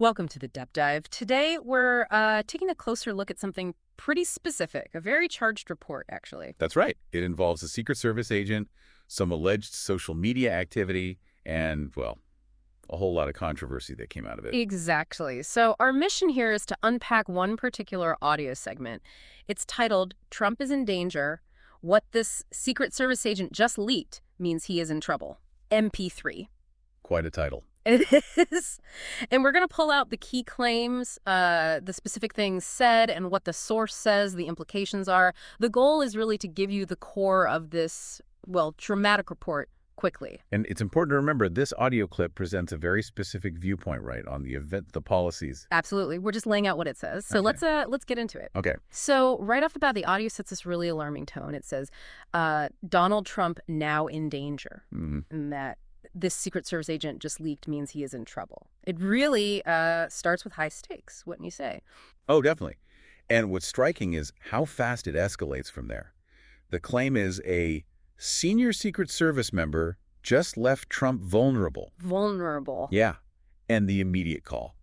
Welcome to the Depth Dive. Today, we're taking a closer look at something pretty specific, a very charged report, actually. That's right. It involves a Secret Service agent, some alleged social media activity, and, well, a whole lot of controversy that came out of it. Exactly. So our mission here is to unpack one particular audio segment. It's titled, Trump is in Danger. What this Secret Service agent just leaked means he is in trouble. MP3. Quite a title. It is. And we're going to pull out the key claims, the specific things said, and what the source says the implications are. The goal is really to give you the core of this, well, dramatic report quickly. And it's important to remember this audio clip presents a very specific viewpoint, right, on the event, the policies. Absolutely. We're just laying out what it says. So Okay. let's get into it. Okay. So right off the bat, the audio sets this really alarming tone. It says, Donald Trump now in danger. And that this Secret Service agent just leaked means he is in trouble. It really starts with high stakes, wouldn't you say? Oh, definitely. And what's striking is how fast it escalates from there. The claim is a senior Secret Service member just left Trump vulnerable. Vulnerable. Yeah. And the immediate call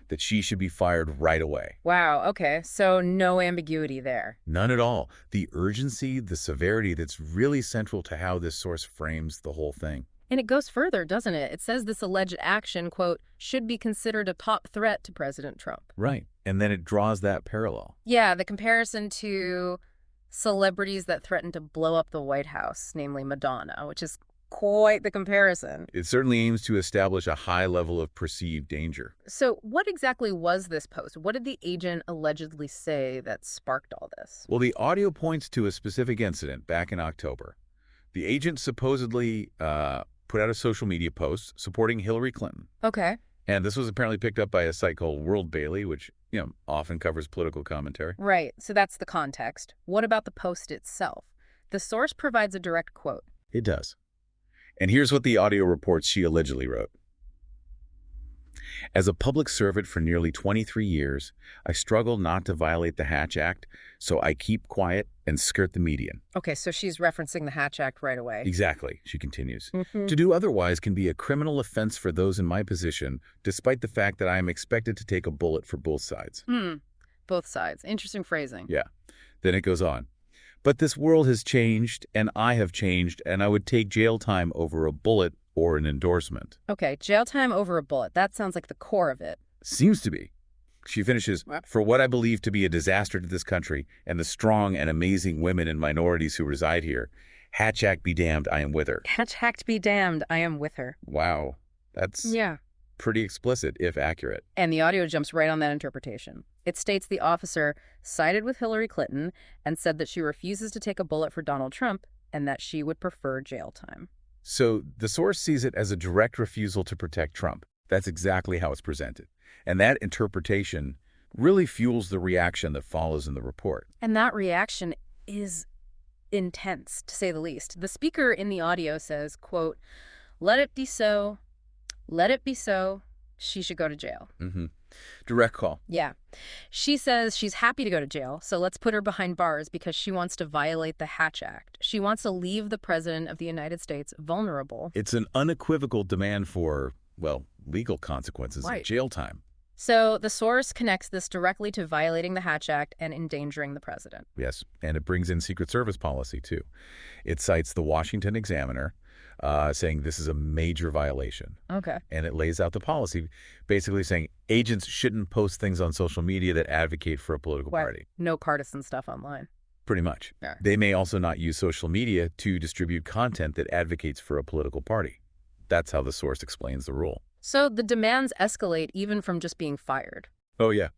that she should be fired right away. Wow, okay. So no ambiguity there. None at all. The urgency, the severity that's really central to how this source frames the whole thing. And it goes further, doesn't it? It says this alleged action, quote, should be considered a top threat to President Trump. Right. And then it draws that parallel. Yeah, the comparison to celebrities that threatened to blow up the White House, namely Madonna, which is quite the comparison. It certainly aims to establish a high level of perceived danger. So what exactly was this post? What did the agent allegedly say that sparked all this? Well, the audio points to a specific incident back in October. The agent supposedly put out a social media post supporting Hillary Clinton. Okay. And this was apparently picked up by a site called World Bailey, which, often covers political commentary. Right. So that's the context. What about the post itself? The source provides a direct quote. It does. And here's what the audio reports she allegedly wrote. As a public servant for nearly 23 years, I struggle not to violate the Hatch Act, so I keep quiet and skirt the median. Okay, so she's referencing the Hatch Act right away. Exactly, she continues. Mhm. To do otherwise can be a criminal offense for those in my position, despite the fact that I am expected to take a bullet for both sides. Both sides. Interesting phrasing. Yeah. Then it goes on. But this world has changed, and I have changed, and I would take jail time over a bullet or an endorsement. Okay, jail time over a bullet. That sounds like the core of it. Seems to be. She finishes, for what I believe to be a disaster to this country and the strong and amazing women and minorities who reside here, Hatch Act be damned, I am with her. Hatch Act be damned, I am with her. Wow. That's Yeah. pretty explicit, if accurate. And the audio jumps right on that interpretation. It states the officer sided with Hillary Clinton and said that she refuses to take a bullet for Donald Trump and that she would prefer jail time. So the source sees it as a direct refusal to protect Trump. That's exactly how it's presented. And that interpretation really fuels the reaction that follows in the report. And that reaction is intense, to say the least. The speaker in the audio says, quote, let it be so. Let it be so. She should go to jail. Direct call. Yeah. She says she's happy to go to jail, so let's put her behind bars because she wants to violate the Hatch Act. She wants to leave the President of the United States vulnerable. It's an unequivocal demand for, well, legal consequences Right. of jail time. So the source connects this directly to violating the Hatch Act and endangering the president. Yes, and it brings in Secret Service policy, too. It cites the Washington Examiner, saying this is a major violation. Okay. And it lays out the policy, basically saying agents shouldn't post things on social media that advocate for a political party. No partisan stuff online. Pretty much. Yeah. They may also not use social media to distribute content that advocates for a political party. That's how the source explains the rule. So the demands escalate even from just being fired. Oh, yeah.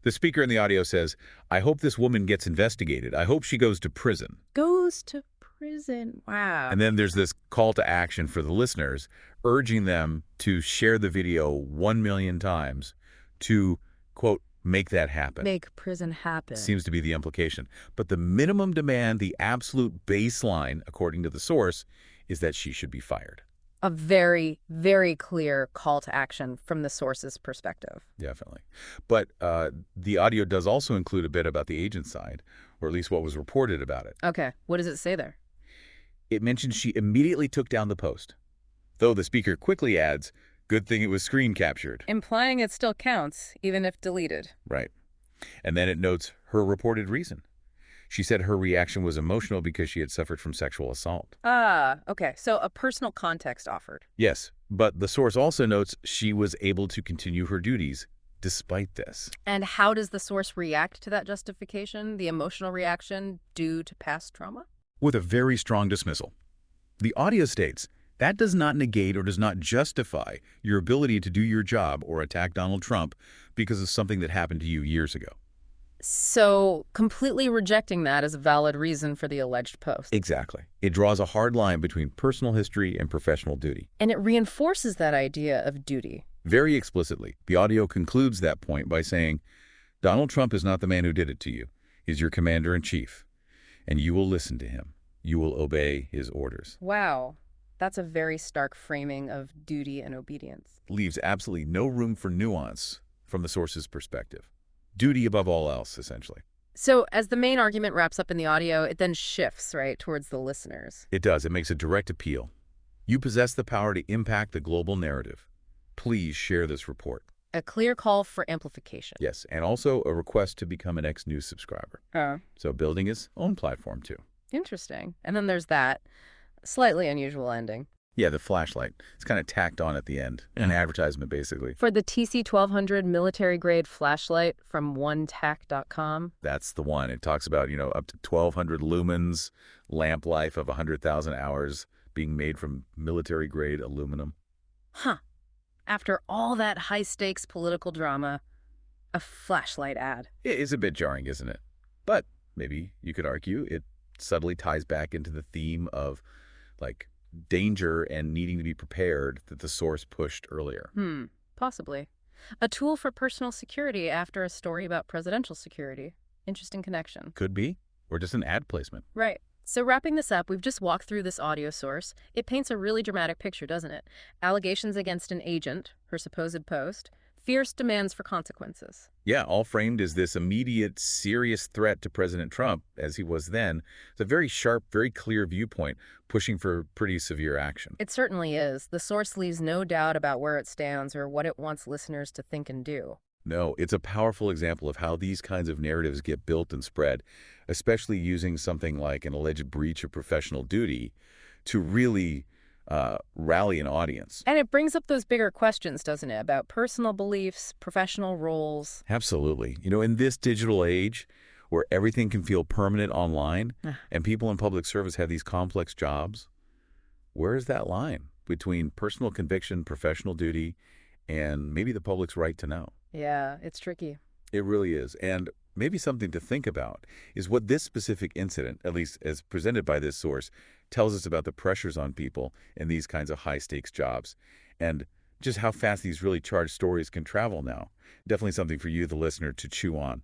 The speaker in the audio says, I hope this woman gets investigated. I hope she goes to prison. Goes to prison. Wow. And then there's this call to action for the listeners, urging them to share the video 1 million times to, quote, make that happen. Make prison happen. Seems to be the implication. But the minimum demand, the absolute baseline, according to the source, is that she should be fired. A very, very clear call to action from the source's perspective. Definitely. But the audio does also include a bit about the agent's side, or at least what was reported about it. Okay. What does it say there? It mentions she immediately took down the post, though the speaker quickly adds, Good thing it was screen captured. Implying it still counts, even if deleted. Right. And then it notes her reported reason. She said her reaction was emotional because she had suffered from sexual assault. Ah, okay. So a personal context offered. Yes, but the source also notes she was able to continue her duties despite this. And how does the source react to that justification, the emotional reaction due to past trauma? With a very strong dismissal. The audio states, that does not negate or does not justify your ability to do your job or attack Donald Trump because of something that happened to you years ago. So completely rejecting that as a valid reason for the alleged post. Exactly. It draws a hard line between personal history and professional duty. And it reinforces that idea of duty. Very explicitly, the audio concludes that point by saying, Donald Trump is not the man who did it to you. He's your commander-in-chief, and you will listen to him. You will obey his orders. Wow. That's a very stark framing of duty and obedience. Leaves absolutely no room for nuance from the source's perspective. Duty above all else, essentially. So as the main argument wraps up in the audio, it then shifts, right, towards the listeners. It does. It makes a direct appeal. You possess the power to impact the global narrative. Please share this report. A clear call for amplification. Yes, and also a request to become an X News subscriber. So building his own platform, too. Interesting. And then there's that slightly unusual ending. Yeah, the flashlight. It's kind of tacked on at the end. An advertisement, basically. For the TC-1200 military-grade flashlight from onetac.com. That's the one. It talks about, up to 1,200 lumens, lamp life of 100,000 hours, being made from military-grade aluminum. Huh. After all that high-stakes political drama, a flashlight ad. It is a bit jarring, isn't it? But maybe you could argue it subtly ties back into the theme of, danger and needing to be prepared that the source pushed earlier. Possibly. A tool for personal security after a story about presidential security. Interesting connection. Could be. Or just an ad placement. Right. So wrapping this up, we've just walked through this audio source. It paints a really dramatic picture, doesn't it? Allegations against an agent, her supposed post, fierce demands for consequences. Yeah, all framed as this immediate, serious threat to President Trump, as he was then. It's a very sharp, very clear viewpoint, pushing for pretty severe action. It certainly is. The source leaves no doubt about where it stands or what it wants listeners to think and do. No, it's a powerful example of how these kinds of narratives get built and spread, especially using something like an alleged breach of professional duty to really rally an audience. And it brings up those bigger questions, doesn't it, about personal beliefs, professional roles. Absolutely. In this digital age where everything can feel permanent online and people in public service have these complex jobs, where is that line between personal conviction, professional duty, and maybe the public's right to know? Yeah, it's tricky. It really is. And maybe something to think about is what this specific incident, at least as presented by this source, tells us about the pressures on people in these kinds of high-stakes jobs and just how fast these really charged stories can travel now. Definitely something for you, the listener, to chew on.